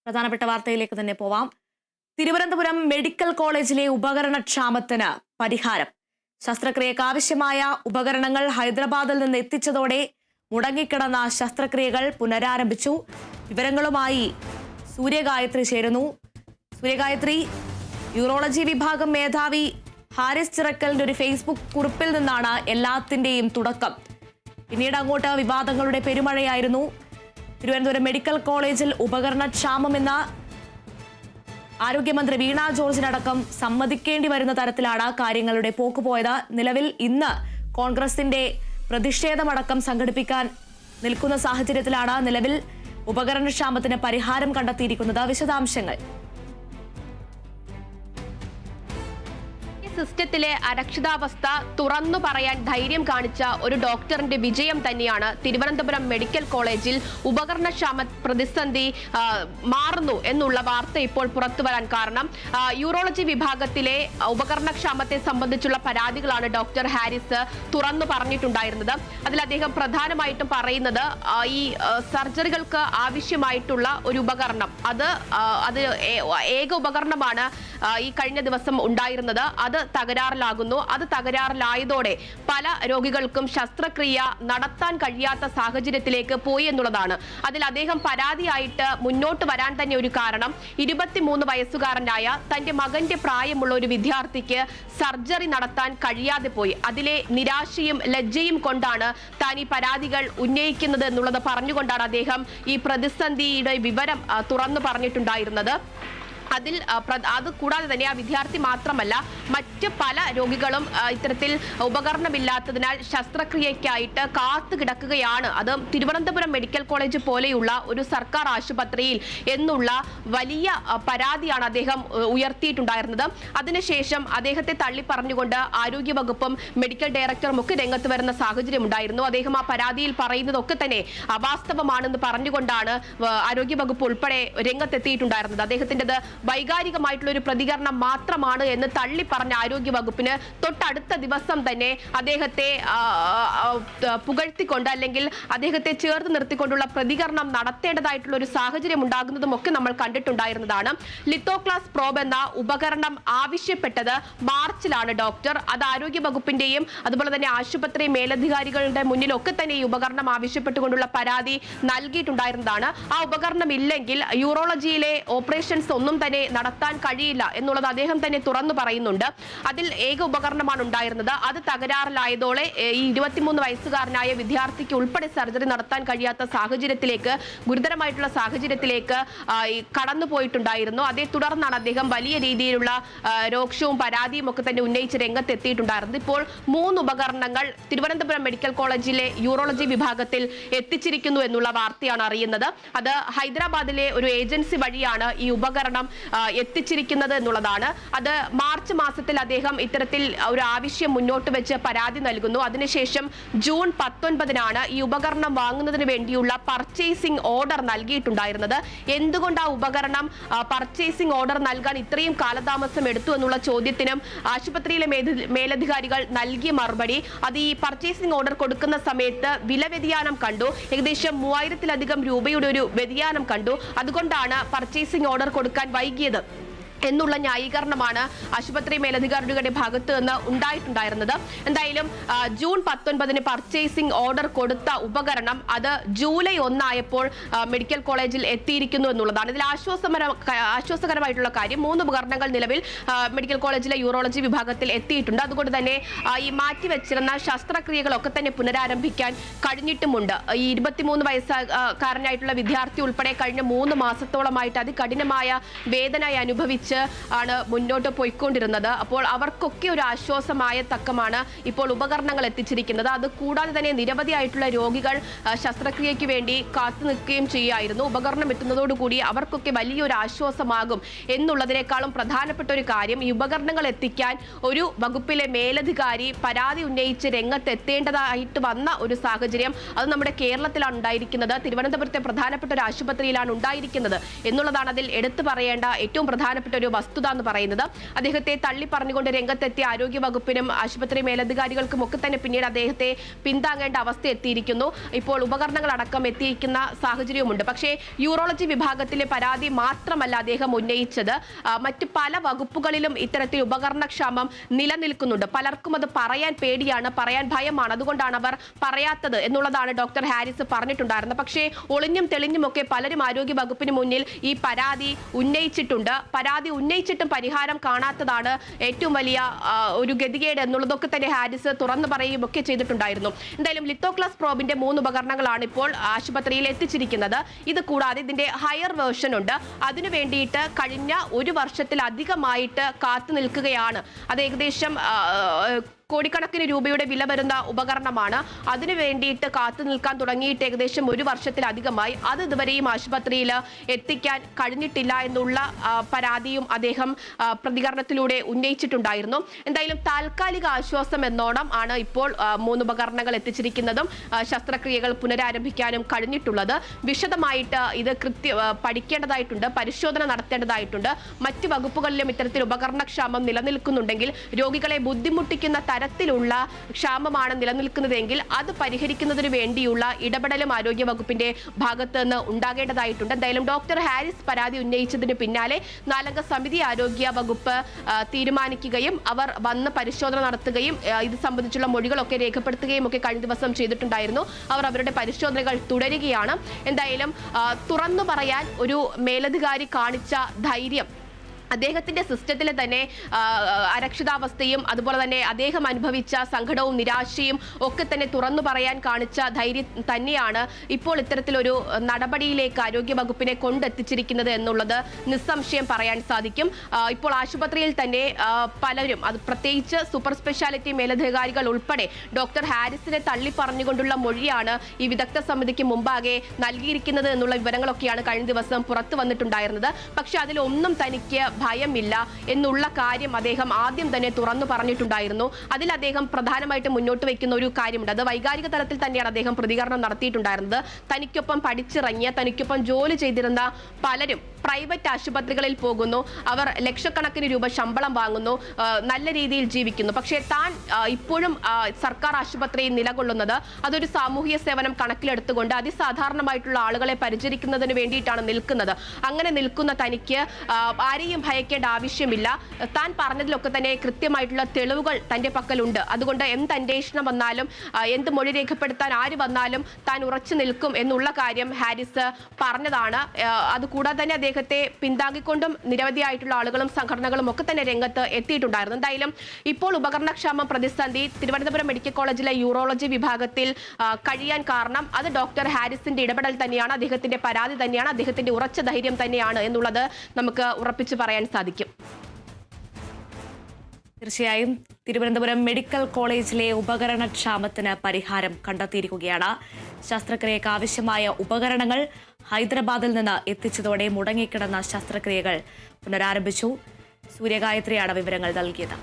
പ്രധാനപ്പെട്ട വാർത്തയിലേക്ക് തന്നെ പോവാം. തിരുവനന്തപുരം മെഡിക്കൽ കോളേജിലെ ഉപകരണക്ഷാമത്തിന് പരിഹാരം. ശസ്ത്രക്രിയക്ക് ആവശ്യമായ ഉപകരണങ്ങൾ ഹൈദരാബാദിൽ നിന്ന് എത്തിച്ചതോടെ മുടങ്ങിക്കിടന്ന ശസ്ത്രക്രിയകൾ പുനരാരംഭിച്ചു. വിവരങ്ങളുമായി സൂര്യഗായത്രി ചേരുന്നു. സൂര്യഗായത്രി, യൂറോളജി വിഭാഗം മേധാവി ഹാരിസ് ചിറക്കലിന്റെ ഒരു ഫേസ്ബുക്ക് കുറിപ്പിൽ നിന്നാണ് എല്ലാത്തിന്റെയും തുടക്കം. പിന്നീട് അങ്ങോട്ട് വിവാദങ്ങളുടെ പെരുമഴയായിരുന്നു. തിരുവനന്തപുരം മെഡിക്കൽ കോളേജിൽ ഉപകരണക്ഷാമമെന്ന് ആരോഗ്യമന്ത്രി വീണ ജോർജിനടക്കം സമ്മതിക്കേണ്ടി വരുന്ന തരത്തിലാണ് കാര്യങ്ങളുടെ പോക്കുപോയത്. നിലവിൽ ഇന്ന് കോൺഗ്രസിന്റെ പ്രതിഷേധമടക്കം സംഘടിപ്പിക്കാൻ നിൽക്കുന്ന സാഹചര്യത്തിലാണ് നിലവിൽ ഉപകരണക്ഷാമത്തിന് പരിഹാരം കണ്ടെത്തിയിരിക്കുന്നത്. വിശദാംശങ്ങൾ. സിസ്റ്റത്തിലെ അരക്ഷിതാവസ്ഥ തുറന്നു പറയാൻ ധൈര്യം കാണിച്ച ഒരു ഡോക്ടറിന്റെ വിജയം തന്നെയാണ് തിരുവനന്തപുരം മെഡിക്കൽ കോളേജിൽ ഉപകരണക്ഷാമ പ്രതിസന്ധി മാറുന്നു എന്നുള്ള വാർത്ത ഇപ്പോൾ പുറത്തു വരാൻ കാരണം. യൂറോളജി വിഭാഗത്തിലെ ഉപകരണക്ഷാമത്തെ സംബന്ധിച്ചുള്ള പരാതികളാണ് ഡോക്ടർ ഹാരിസ് തുറന്നു പറഞ്ഞിട്ടുണ്ടായിരുന്നത്. അതിൽ അദ്ദേഹം പ്രധാനമായിട്ടും പറയുന്നത് ഈ സർജറികൾക്ക് ആവശ്യമായിട്ടുള്ള ഒരു ഉപകരണം, അത് ഏക ഉപകരണമാണ് ഈ കഴിഞ്ഞ ദിവസം ഉണ്ടായിരുന്നത്. അത് തകരാറിലാകുന്നു. അത് തകരാറിലായതോടെ പല രോഗികൾക്കും ശസ്ത്രക്രിയ നടത്താൻ കഴിയാത്ത സാഹചര്യത്തിലേക്ക് പോയി എന്നുള്ളതാണ്. അതിൽ അദ്ദേഹം പരാതിയായിട്ട് മുന്നോട്ട് വരാൻ തന്നെ ഒരു കാരണം, 23 വയസ്സുകാരനായ തന്റെ മകന്റെ പ്രായമുള്ള ഒരു വിദ്യാർത്ഥിക്ക് സർജറി നടത്താൻ കഴിയാതെ പോയി. അതിലെ നിരാശയും ലജ്ജയും കൊണ്ടാണ് താൻ ഈ പരാതികൾ ഉന്നയിക്കുന്നത് എന്നുള്ളത് പറഞ്ഞുകൊണ്ടാണ് അദ്ദേഹം ഈ പ്രതിസന്ധിയുടെ വിവരം തുറന്നു പറഞ്ഞിട്ടുണ്ടായിരുന്നത്. അത് കൂടാതെ തന്നെ ആ വിദ്യാർത്ഥി മാത്രമല്ല, മറ്റ് പല രോഗികളും ഇത്തരത്തിൽ ഉപകരണമില്ലാത്തതിനാൽ ശസ്ത്രക്രിയയ്ക്കായിട്ട് കാത്തു കിടക്കുകയാണ്. അത് തിരുവനന്തപുരം മെഡിക്കൽ കോളേജ് പോലെയുള്ള ഒരു സർക്കാർ ആശുപത്രിയിൽ എന്നുള്ള വലിയ പരാതിയാണ് അദ്ദേഹം ഉയർത്തിയിട്ടുണ്ടായിരുന്നത്. അതിനുശേഷം അദ്ദേഹത്തെ തള്ളി പറഞ്ഞുകൊണ്ട് ആരോഗ്യവകുപ്പും മെഡിക്കൽ ഡയറക്ടറും ഒക്കെ രംഗത്ത് വരുന്ന സാഹചര്യം ഉണ്ടായിരുന്നു. അദ്ദേഹം ആ പരാതിയിൽ പറയുന്നതൊക്കെ തന്നെ അവാസ്തവമാണെന്ന് പറഞ്ഞുകൊണ്ടാണ് ആരോഗ്യവകുപ്പ് ഉൾപ്പെടെ രംഗത്തെത്തിയിട്ടുണ്ടായിരുന്നത്. അദ്ദേഹത്തിൻ്റെത് വൈകാരികമായിട്ടുള്ള ഒരു പ്രതികരണം മാത്രമാണ് എന്ന് തള്ളി പറഞ്ഞ ആരോഗ്യവകുപ്പിന് തൊട്ടടുത്ത ദിവസം തന്നെ അദ്ദേഹത്തെ പുകഴ്ത്തിക്കൊണ്ട് അല്ലെങ്കിൽ അദ്ദേഹത്തെ ചേർത്ത് നിർത്തിക്കൊണ്ടുള്ള പ്രതികരണം നടത്തേണ്ടതായിട്ടുള്ള ഒരു സാഹചര്യം ഉണ്ടാകുന്നതും ഒക്കെ നമ്മൾ കണ്ടിട്ടുണ്ടായിരുന്നതാണ്. ലിത്തോക്ലാസ് പ്രോബ് എന്ന ഉപകരണം ആവശ്യപ്പെട്ടത് മാർച്ചിലാണ് ഡോക്ടർ. അത് ആരോഗ്യവകുപ്പിന്റെയും അതുപോലെ തന്നെ ആശുപത്രി മേലധികാരികളുടെ മുന്നിലൊക്കെ തന്നെ ഈ ഉപകരണം ആവശ്യപ്പെട്ടുകൊണ്ടുള്ള പരാതി നൽകിയിട്ടുണ്ടായിരുന്നതാണ്. ആ ഉപകരണം ഇല്ലെങ്കിൽ യൂറോളജിയിലെ ഓപ്പറേഷൻസ് ഒന്നും തന്നെ നടത്താൻ കഴിയില്ല എന്നുള്ളത് അദ്ദേഹം തന്നെ തുറന്നു പറയുന്നുണ്ട്. അതിൽ ഏക ഉപകരണമാണ് ഉണ്ടായിരുന്നത്. അത് തകരാറിലായതോടെ ഈ 23 വയസ്സുകാരനായ വിദ്യാർത്ഥിക്ക് ഉൾപ്പെടെ സർജറി നടത്താൻ കഴിയാത്ത സാഹചര്യത്തിലേക്ക്, ഗുരുതരമായിട്ടുള്ള സാഹചര്യത്തിലേക്ക് കടന്നുപോയിട്ടുണ്ടായിരുന്നു. അതേ തുടർന്നാണ് അദ്ദേഹം വലിയ രീതിയിലുള്ള രോക്ഷവും പരാതിയും ഒക്കെ തന്നെ ഉന്നയിച്ച് രംഗത്തെത്തിയിട്ടുണ്ടായിരുന്നത്. ഇപ്പോൾ 3 ഉപകരണങ്ങൾ തിരുവനന്തപുരം മെഡിക്കൽ കോളേജിലെ യൂറോളജി വിഭാഗത്തിൽ എത്തിച്ചിരിക്കുന്നു എന്നുള്ള വാർത്തയാണ് അറിയുന്നത്. അത് ഹൈദരാബാദിലെ ഒരു ഏജൻസി വഴിയാണ് ഈ ഉപകരണം എത്തിച്ചിരിക്കുന്നത് എന്നുള്ളതാണ്. അത് മാർച്ച് മാസത്തിൽ അദ്ദേഹം ഇത്തരത്തിൽ ഒരു ആവശ്യം മുന്നോട്ട് വെച്ച് പരാതി നൽകുന്നു. അതിനുശേഷം ജൂൺ 19-നാണ് ഈ ഉപകരണം വാങ്ങുന്നതിന് വേണ്ടിയുള്ള പർച്ചേസിംഗ് ഓർഡർ നൽകിയിട്ടുണ്ടായിരുന്നത്. എന്തുകൊണ്ട് ആ ഉപകരണം പർച്ചേസിംഗ് ഓർഡർ നൽകാൻ ഇത്രയും കാലതാമസം എടുത്തു എന്നുള്ള ചോദ്യത്തിനും ആശുപത്രിയിലെ മേലധികാരികൾ നൽകിയ മറുപടി, അത് ഈ പർച്ചേസിംഗ് ഓർഡർ കൊടുക്കുന്ന സമയത്ത് വില വ്യതിയാനം കണ്ടു. ഏകദേശം 3000-ലധികം രൂപയുടെ ഒരു വ്യതിയാനം കണ്ടു. അതുകൊണ്ടാണ് പർച്ചേസിംഗ് ഓർഡർ കൊടുക്കാൻ വൈകിയത് എന്നുള്ള ന്യായീകരണമാണ് ആശുപത്രി മേലധികാരികളുടെ ഭാഗത്ത് നിന്ന് ഉണ്ടായിട്ടുണ്ടായിരുന്നത്. എന്തായാലും ജൂൺ 19-ന് പർച്ചേസിംഗ് ഓർഡർ കൊടുത്ത ഉപകരണം അത് ജൂലൈ 1 ആയപ്പോൾ മെഡിക്കൽ കോളേജിൽ എത്തിയിരിക്കുന്നു എന്നുള്ളതാണ്. ഇതിൽ ആശ്വാസകരമായിട്ടുള്ള കാര്യം, 3 ഉപകരണങ്ങൾ നിലവിൽ മെഡിക്കൽ കോളേജിലെ യൂറോളജി വിഭാഗത്തിൽ എത്തിയിട്ടുണ്ട്. അതുകൊണ്ട് തന്നെ ഈ മാറ്റിവെച്ചിരുന്ന ശസ്ത്രക്രിയകളൊക്കെ തന്നെ പുനരാരംഭിക്കാൻ കഴിഞ്ഞിട്ടുമുണ്ട്. ഈ 23 വയസ്സുകാരനായിട്ടുള്ള വിദ്യാർത്ഥി ഉൾപ്പെടെ കഴിഞ്ഞ 3 മാസത്തോളമായിട്ട് അതികഠിനമായ വേദനയായി അനുഭവിച്ച് ആണ് മുന്നോട്ട് പോയിക്കൊണ്ടിരുന്നത്. അപ്പോൾ അവർക്കൊക്കെ ഒരു ആശ്വാസമായ തക്കമാണ് ഇപ്പോൾ ഉപകരണങ്ങൾ എത്തിച്ചിരിക്കുന്നത്. അത് കൂടാതെ തന്നെ നിരവധിയായിട്ടുള്ള രോഗികൾ ശസ്ത്രക്രിയയ്ക്ക് വേണ്ടി കാത്തു നിൽക്കുകയും ചെയ്യായിരുന്നു. ഉപകരണം എത്തുന്നതോടുകൂടി അവർക്കൊക്കെ വലിയൊരു ആശ്വാസമാകും എന്നുള്ളതിനേക്കാളും പ്രധാനപ്പെട്ട ഒരു കാര്യം, ഈ ഉപകരണങ്ങൾ എത്തിക്കാൻ ഒരു വകുപ്പിലെ മേലധികാരി പരാതി ഉന്നയിച്ച് രംഗത്തെത്തേണ്ടതായിട്ട് വന്ന ഒരു സാഹചര്യം അത് നമ്മുടെ കേരളത്തിലാണ് ഉണ്ടായിരിക്കുന്നത്. തിരുവനന്തപുരത്തെ പ്രധാനപ്പെട്ട ഒരു ആശുപത്രിയിലാണ് ഉണ്ടായിരിക്കുന്നത് എന്നുള്ളതാണ് അതിൽ എടുത്തു പറയേണ്ട ഏറ്റവും പ്രധാനപ്പെട്ട ഒരു വസ്തുത എന്ന് പറയുന്നത്. അദ്ദേഹത്തെ തള്ളി പറഞ്ഞുകൊണ്ട് രംഗത്തെത്തിയ ആരോഗ്യ വകുപ്പിനും ആശുപത്രി മേലധികാരികൾക്കും ഒക്കെ തന്നെ പിന്നീട് അദ്ദേഹത്തെ പിന്താങ്ങേണ്ട അവസ്ഥ എത്തിയിരിക്കുന്നു. ഇപ്പോൾ ഉപകരണങ്ങൾ അടക്കം എത്തിയിരിക്കുന്ന സാഹചര്യവുമുണ്ട്. പക്ഷേ യൂറോളജി വിഭാഗത്തിലെ പരാതി മാത്രമല്ല അദ്ദേഹം ഉന്നയിച്ചത്. മറ്റ് പല വകുപ്പുകളിലും ഇത്തരത്തിൽ ഉപകരണക്ഷാമം നിലനിൽക്കുന്നുണ്ട്. പലർക്കും അത് പറയാൻ പേടിയാണ്, പറയാൻ ഭയമാണ്, അതുകൊണ്ടാണ് അവർ പറയാത്തത് എന്നുള്ളതാണ് ഡോക്ടർ ഹാരിസ് പറഞ്ഞിട്ടുണ്ടായിരുന്നത്. പക്ഷേ ഒളിഞ്ഞും തെളിഞ്ഞുമൊക്കെ പലരും ആരോഗ്യ വകുപ്പിന് മുന്നിൽ ഈ പരാതി ഉന്നയിച്ചിട്ടുണ്ട്. പരാതി ഉന്നയിച്ചിട്ടും പരിഹാരം കാണാത്തതാണ് ഏറ്റവും വലിയ ഒരു ഗതികേട് എന്നുള്ളതൊക്കെ തന്നെ ഹാരിസ് തുറന്നു പറയുകയും ഒക്കെ ചെയ്തിട്ടുണ്ടായിരുന്നു. എന്തായാലും ലിത്തോക്ലാസ് പ്രോബിന്റെ 3 ഉപകരണങ്ങളാണ് ഇപ്പോൾ ആശുപത്രിയിൽ എത്തിച്ചിരിക്കുന്നത്. ഇത് കൂടാതെ ഇതിന്റെ ഹയർ വേർഷൻ ഉണ്ട്. അതിനു വേണ്ടിയിട്ട് കഴിഞ്ഞ 1 വർഷത്തിലധികമായിട്ട് കാത്തു നിൽക്കുകയാണ്. അത് ഏകദേശം കോടിക്കണക്കിന് രൂപയുടെ വില വരുന്ന ഉപകരണമാണ്. അതിനു വേണ്ടിയിട്ട് കാത്തു നിൽക്കാൻ തുടങ്ങിയിട്ട് ഏകദേശം 1 വർഷത്തിലധികമായി. അത് ഇതുവരെയും ആശുപത്രിയിൽ എത്തിക്കാൻ കഴിഞ്ഞിട്ടില്ല എന്നുള്ള പരാതിയും അദ്ദേഹം പ്രതികരണത്തിലൂടെ ഉന്നയിച്ചിട്ടുണ്ടായിരുന്നു. എന്തായാലും താൽക്കാലിക ആശ്വാസം എന്നോണം ആണ് ഇപ്പോൾ 3 ഉപകരണങ്ങൾ എത്തിച്ചിരിക്കുന്നതും ശസ്ത്രക്രിയകൾ പുനരാരംഭിക്കാനും കഴിഞ്ഞിട്ടുള്ളത്. വിശദമായിട്ട് ഇത് പഠിക്കേണ്ടതായിട്ടുണ്ട്, പരിശോധന നടത്തേണ്ടതായിട്ടുണ്ട്. മറ്റ് വകുപ്പുകളിലും ഇത്തരത്തിൽ ഉപകരണക്ഷാമം നിലനിൽക്കുന്നുണ്ടെങ്കിൽ, രോഗികളെ ബുദ്ധിമുട്ടിക്കുന്ന തരത്തിലുള്ള ക്ഷാമമാണ് നിലനിൽക്കുന്നതെങ്കിൽ അത് പരിഹരിക്കുന്നതിന് വേണ്ടിയുള്ള ഇടപെടലും ആരോഗ്യ വകുപ്പിന്റെ ഭാഗത്ത് നിന്ന് ഉണ്ടാകേണ്ടതായിട്ടുണ്ട്. എന്തായാലും ഡോക്ടർ ഹാരിസ് പരാതി ഉന്നയിച്ചതിന് പിന്നാലെ 4 സമിതി ആരോഗ്യ വകുപ്പ് തീരുമാനിക്കുകയും അവർ വന്ന് പരിശോധന നടത്തുകയും ഇത് സംബന്ധിച്ചുള്ള മൊഴികളൊക്കെ രേഖപ്പെടുത്തുകയും ഒക്കെ കഴിഞ്ഞ ദിവസം ചെയ്തിട്ടുണ്ടായിരുന്നു. അവർ അവരുടെ പരിശോധനകൾ തുടരുകയാണ്. എന്തായാലും തുറന്നു പറയാൻ ഒരു മേലധികാരി കാണിച്ച ധൈര്യം, അദ്ദേഹത്തിന്റെ സിസ്റ്റത്തിലെ തന്നെ അരക്ഷിതാവസ്ഥയും അതുപോലെ തന്നെ അദ്ദേഹം അനുഭവിച്ച സങ്കടവും നിരാശയും ഒക്കെ തന്നെ തുറന്നു പറയാൻ കാണിച്ച ധൈര്യം തന്നെയാണ് ഇപ്പോൾ ഇത്തരത്തിലൊരു നടപടിയിലേക്ക് ആരോഗ്യ വകുപ്പിനെ കൊണ്ടെത്തിച്ചിരിക്കുന്നത് എന്നുള്ളത് നിസ്സംശയം പറയാൻ സാധിക്കും. ഇപ്പോൾ ആശുപത്രിയിൽ തന്നെ പലരും, അത് പ്രത്യേകിച്ച് സൂപ്പർ സ്പെഷ്യാലിറ്റി മേലധികാരികൾ ഉൾപ്പെടെ ഡോക്ടർ ഹാരിസിനെ തള്ളി പറഞ്ഞുകൊണ്ടുള്ള മൊഴിയാണ് ഈ വിദഗ്ധ സമിതിക്ക് മുമ്പാകെ നൽകിയിരിക്കുന്നത് എന്നുള്ള വിവരങ്ങളൊക്കെയാണ് കഴിഞ്ഞ ദിവസം പുറത്തു വന്നിട്ടുണ്ടായിരുന്നത്. പക്ഷെ അതിലൊന്നും തനിക്ക് ഭയമില്ല എന്നുള്ള കാര്യം അദ്ദേഹം ആദ്യം തന്നെ തുറന്നു പറഞ്ഞിട്ടുണ്ടായിരുന്നു. അതിൽ അദ്ദേഹം പ്രധാനമായിട്ട് മുന്നോട്ട് വയ്ക്കുന്ന ഒരു കാര്യമുണ്ട്. അത് വൈകാരിക തലത്തിൽ തന്നെയാണ് അദ്ദേഹം പ്രതികരണം നടത്തിയിട്ടുണ്ടായിരുന്നത്. തനിക്കൊപ്പം പഠിച്ചിറങ്ങിയ, തനിക്കൊപ്പം ജോലി ചെയ്തിരുന്ന പലരും പ്രൈവറ്റ് ആശുപത്രികളിൽ പോകുന്നു, അവർ ലക്ഷക്കണക്കിന് രൂപ ശമ്പളം വാങ്ങുന്നു, നല്ല രീതിയിൽ ജീവിക്കുന്നു. പക്ഷേ താൻ ഇപ്പോഴും സർക്കാർ ആശുപത്രിയിൽ നിലകൊള്ളുന്നത് അതൊരു സാമൂഹ്യ സേവനം കണക്കിലെടുത്തുകൊണ്ട് അതിസാധാരണമായിട്ടുള്ള ആളുകളെ പരിചരിക്കുന്നതിന് വേണ്ടിയിട്ടാണ് നിൽക്കുന്നത്. അങ്ങനെ നിൽക്കുന്ന തനിക്ക് ആരെയും ഭയക്കേണ്ട ആവശ്യമില്ല. താൻ പറഞ്ഞതിലൊക്കെ തന്നെ കൃത്യമായിട്ടുള്ള തെളിവുകൾ തന്റെ പക്കലുണ്ട്. അതുകൊണ്ട് എന്ത് അന്വേഷണം വന്നാലും, എന്ത് മൊഴി രേഖപ്പെടുത്താൻ ആര് വന്നാലും താൻ ഉറച്ചു നിൽക്കും എന്നുള്ള കാര്യം ഹാരിസ് പറഞ്ഞതാണ്. അതുകൂടാതെ തന്നെ അദ്ദേഹത്തെ പിന്താങ്ങിക്കൊണ്ടും നിരവധിയായിട്ടുള്ള ആളുകളും സംഘടനകളും ഒക്കെ തന്നെ രംഗത്ത് എത്തിയിട്ടുണ്ടായിരുന്നു. എന്തായാലും ഇപ്പോൾ ഉപകരണക്ഷാമം പ്രതിസന്ധി തിരുവനന്തപുരം മെഡിക്കൽ കോളേജിലെ യൂറോളജി വിഭാഗത്തിൽ കഴിയാൻ കാരണം അത് ഡോക്ടർ ഹാരിസിന്റെ ഇടപെടൽ തന്നെയാണ്, അദ്ദേഹത്തിന്റെ പരാതി തന്നെയാണ്, അദ്ദേഹത്തിന്റെ ഉറച്ച ധൈര്യം തന്നെയാണ് എന്നുള്ളത് നമുക്ക് ഉറപ്പിച്ചു പറയാൻ സാധിക്കും. തീർച്ചയായും തിരുവനന്തപുരം മെഡിക്കൽ കോളേജിലെ ഉപകരണക്ഷാമത്തിന് പരിഹാരം കണ്ടെത്തിയിരിക്കുകയാണ്. ശസ്ത്രക്രിയക്ക് ആവശ്യമായ ഉപകരണങ്ങൾ ഹൈദരാബാദിൽ നിന്ന് എത്തിച്ചതോടെ മുടങ്ങിക്കിടന്ന ശസ്ത്രക്രിയകൾ പുനരാരംഭിച്ചു. സൂര്യഗായത്രിയാണ് വിവരങ്ങൾ നൽകിയത്.